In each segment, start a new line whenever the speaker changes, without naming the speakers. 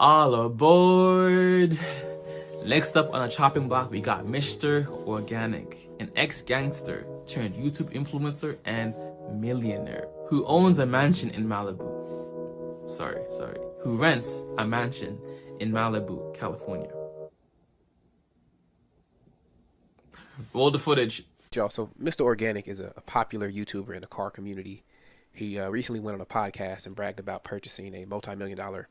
All aboard! Next up on the chopping block, we got Mr. Organik, an ex-gangster turned YouTube influencer and millionaire who owns a mansion in Malibu. Who rents a mansion in Malibu, California. Roll the footage.
So Mr. Organik is a popular YouTuber in the car community. He recently went on a podcast and bragged about purchasing a multi-million-dollar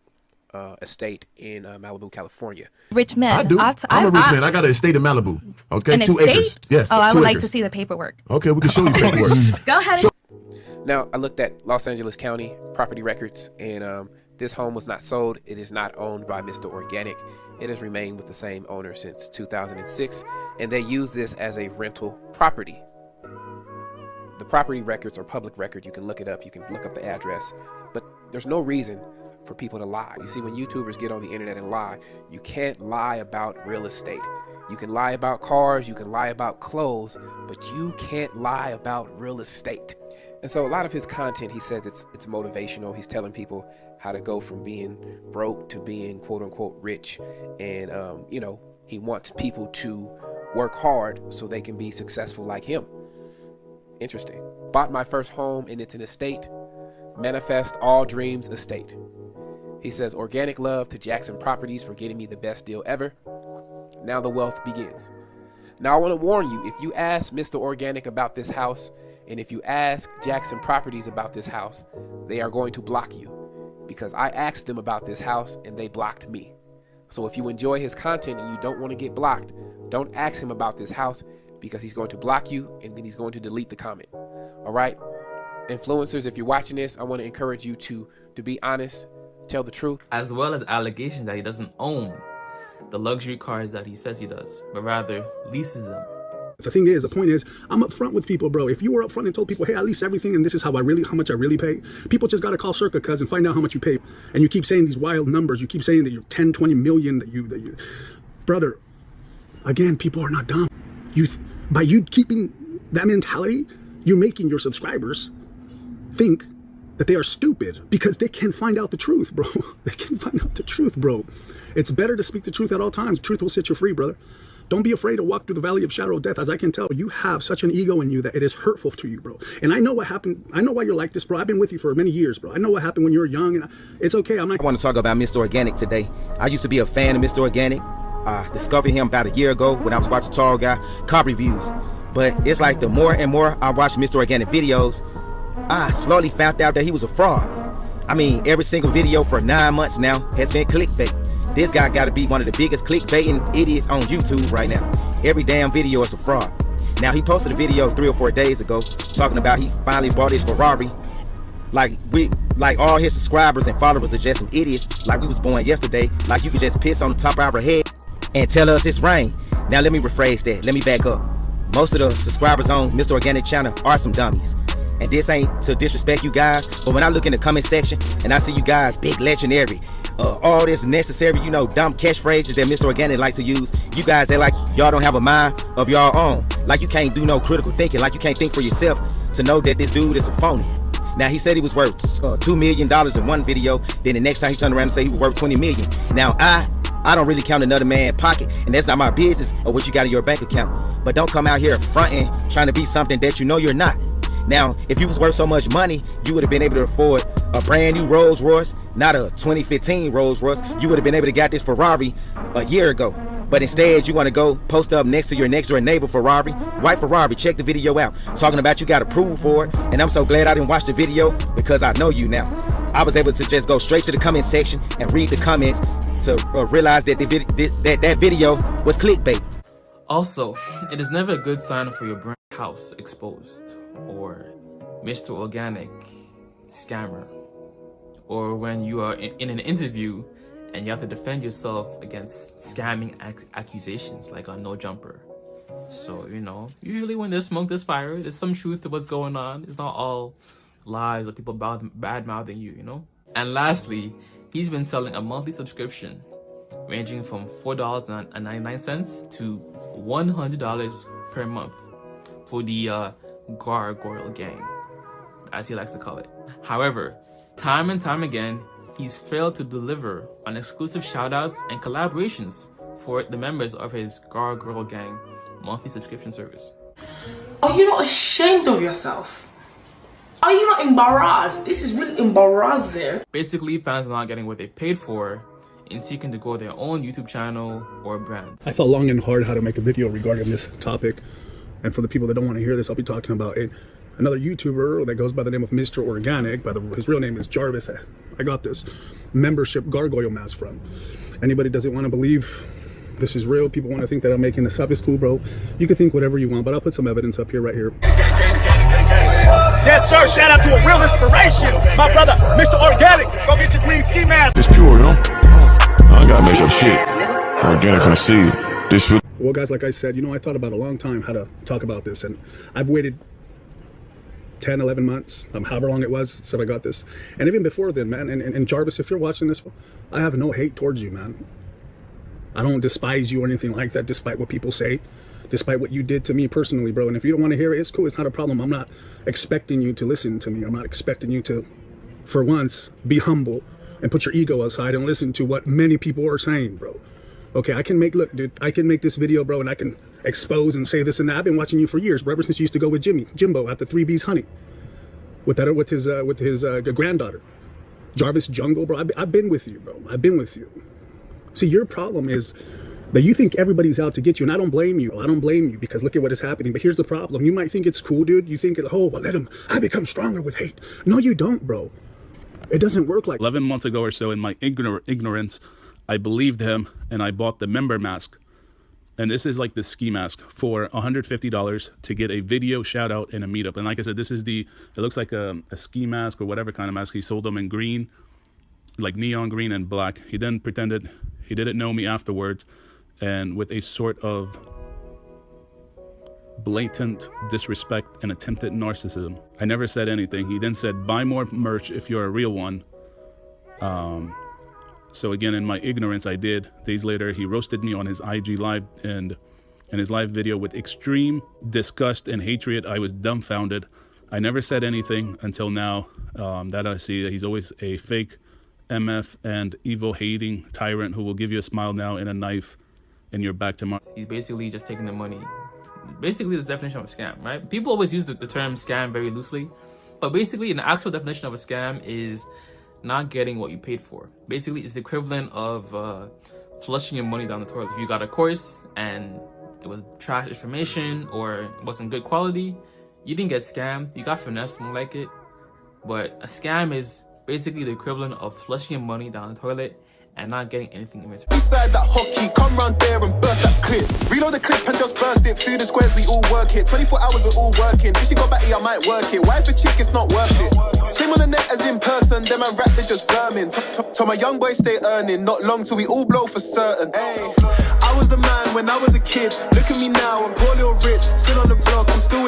estate in Malibu, California.
Rich man.
I do. I'm a rich man. I got an estate in Malibu. Okay,
an
2
estate?
acres. Yes.
Oh, I would
2
like
acres.
to see the paperwork.
Okay, we can show you paperwork.
Go ahead.
Now, I looked at Los Angeles County property records, and this home was not sold. It is not owned by Mr. Organik. It has remained with the same owner since 2006, and they use this as a rental property. The property records are public record. You can look it up. You can look up the address, but there's no reason for people to lie. You see, when YouTubers get on the internet and lie, you can't lie about real estate. You can lie about cars, you can lie about clothes, but you can't lie about real estate. And so a lot of his content, he says it's motivational. He's telling people how to go from being broke to being quote unquote rich. And, he wants people to work hard so they can be successful like him. Interesting. Bought my first home and it's an estate. Manifest all dreams estate. He says, organic love to Jackson Properties for getting me the best deal ever. Now the wealth begins. Now I want to warn you, if you ask Mr. Organik about this house, and if you ask Jackson Properties about this house, they are going to block you, because I asked them about this house and they blocked me. So if you enjoy his content and you don't want to get blocked, don't ask him about this house, because he's going to block you and then he's going to delete the comment. All right? Influencers, if you're watching this, I want to encourage you to be honest, tell the truth.
As well as allegations that he doesn't own the luxury cars that he says he does, but rather leases them.
The point is, I'm upfront with people, bro. If you were upfront and told people, hey, I lease everything and this is how much I really pay, people just got to call Circa, cuz, and find out how much you pay. And you keep saying these wild numbers. You keep saying that you're 10, 20 million, that you, brother, again, people are not dumb. By you keeping that mentality, you're making your subscribers think that they are stupid, because they can find out the truth, bro. They can find out the truth, bro. It's better to speak the truth at all times. Truth will set you free, brother. Don't be afraid to walk through the valley of shadow of death. As I can tell, you have such an ego in you that it is hurtful to you, bro. And I know what happened. I know why you're like this, bro. I've been with you for many years, bro. I know what happened when you were young, and it's okay. I
want to talk about Mr. Organik today. I used to be a fan of Mr. Organik. I discovered him about a year ago when I was watching Tall Guy car reviews. But it's like the more and more I watch Mr. Organik videos, I slowly found out that he was a fraud. I mean, every single video for 9 months now has been clickbait. This guy got to be one of the biggest clickbaiting idiots on YouTube right now. Every damn video is a fraud. Now, he posted a video 3 or 4 days ago talking about he finally bought his Ferrari. Like all his subscribers and followers are just some idiots, like we was born yesterday. Like you could just piss on the top of our head and tell us it's rain. Now let me rephrase that. Let me back up. Most of the subscribers on Mr. Organik channel are some dummies. And this ain't to disrespect you guys, but when I look in the comment section and I see you guys big legendary, all this necessary, dumb catchphrases that Mr. Organik like to use, you guys act like y'all don't have a mind of y'all own. Like you can't do no critical thinking, like you can't think for yourself to know that this dude is a phony. Now he said he was worth $2 million in one video, then the next time he turned around and said he was worth 20 million. Now I don't really count another man's pocket, and that's not my business or what you got in your bank account. But don't come out here fronting, trying to be something that you know you're not. Now, if you was worth so much money, you would have been able to afford a brand new Rolls Royce, not a 2015 Rolls Royce. You would have been able to get this Ferrari a year ago. But instead, you want to go post up next to your next door neighbor Ferrari, white Ferrari. Check the video out, talking about you got approved for it. And I'm so glad I didn't watch the video, because I know you now. I was able to just go straight to the comment section and read the comments to realize that that video was clickbait.
Also, it is never a good sign for your brand house exposed, or Mr. Organik scammer, or when you are in an interview and you have to defend yourself against scamming accusations like a no jumper. So, usually when there's smoke, there's fire. There's some truth to what's going on. It's not all lies or people bad mouthing you, And lastly, he's been selling a monthly subscription ranging from $4.99 to $100 per month for the Gargoyle Gang, as he likes to call it. However, time and time again, he's failed to deliver on exclusive shoutouts and collaborations for the members of his Gargoyle Gang monthly subscription service.
Are you not ashamed of yourself? Are you not embarrassed? This is really embarrassing.
Basically, fans are not getting what they paid for in seeking to grow their own YouTube channel or brand.
I thought long and hard how to make a video regarding this topic. And for the people that don't want to hear this, I'll be talking about another YouTuber that goes by the name of Mr. Organik. His real name is Jarvis. I got this membership gargoyle mask from. Anybody doesn't want to believe this is real, people want to think that I'm making this up, it's cool, bro. You can think whatever you want, but I'll put some evidence up here, right here.
Yes, sir. Shout out to a real inspiration. My brother, Mr. Organik. Go get your clean ski mask.
It's pure, you know? I ain't gotta make up shit. Organic from the seed. This food.
Well, guys, like I said, you know, I thought about a long time how to talk about this, and I've waited 10, 11 months, however long it was since I got this. And even before then, man, and Jarvis, if you're watching this, I have no hate towards you, man. I don't despise you or anything like that, despite what people say, despite what you did to me personally, bro. And if you don't want to hear it, it's cool. It's not a problem. I'm not expecting you to listen to me. I'm not expecting you to, for once, be humble and put your ego aside and listen to what many people are saying, bro. Okay, look, dude, I can make this video, bro, and I can expose and say this and that. I've been watching you for years, bro, ever since you used to go with Jimbo at the 3B's hunting with his granddaughter. Jarvis Jungle, bro. I've been with you, bro. I've been with you. See, your problem is that you think everybody's out to get you, and I don't blame you. I don't blame you, because look at what is happening. But here's the problem. You might think it's cool, dude. You think, oh, well, I become stronger with hate. No, you don't, bro. It doesn't work like
11 months ago or so, in my ignorance, I believed him, and I bought the member mask. And this is like the ski mask for $150 to get a video shout out and a meetup. And like I said, this is it looks like a ski mask or whatever kind of mask. He sold them in green, like neon green and black. He then pretended he didn't know me afterwards, and with a sort of blatant disrespect and attempted narcissism. I never said anything. He then said, buy more merch if you're a real one. So again, in my ignorance, I did. Days later, he roasted me on his IG live and his live video with extreme disgust and hatred. I was dumbfounded. I never said anything until now that I see that he's always a fake MF and evil hating tyrant who will give you a smile now and a knife in your back tomorrow.
He's basically just taking the money. Basically, the definition of a scam, right? People always use the term scam very loosely, but basically an actual definition of a scam is not getting what you paid for. Basically, it's the equivalent of flushing your money down the toilet. If you got a course and it was trash information or it wasn't good quality, you didn't get scammed, you got finessed, more like it. But a scam is basically the equivalent of flushing your money down the toilet and not getting anything in return.
Beside that hockey, come round there and burst that clip. Reload the clip and just burst it. Through the squares, we all work it. 24 hours, we're all working. If she got back here, I might work it. Why for chick, it's not worth it. Same on the net as in person, them and rap, they just vermin. Tell my young boys stay earning, not long till we all blow for certain. Ay, I was the man when I was a kid. Look at me now, I'm poor little rich. Still on the block, I'm still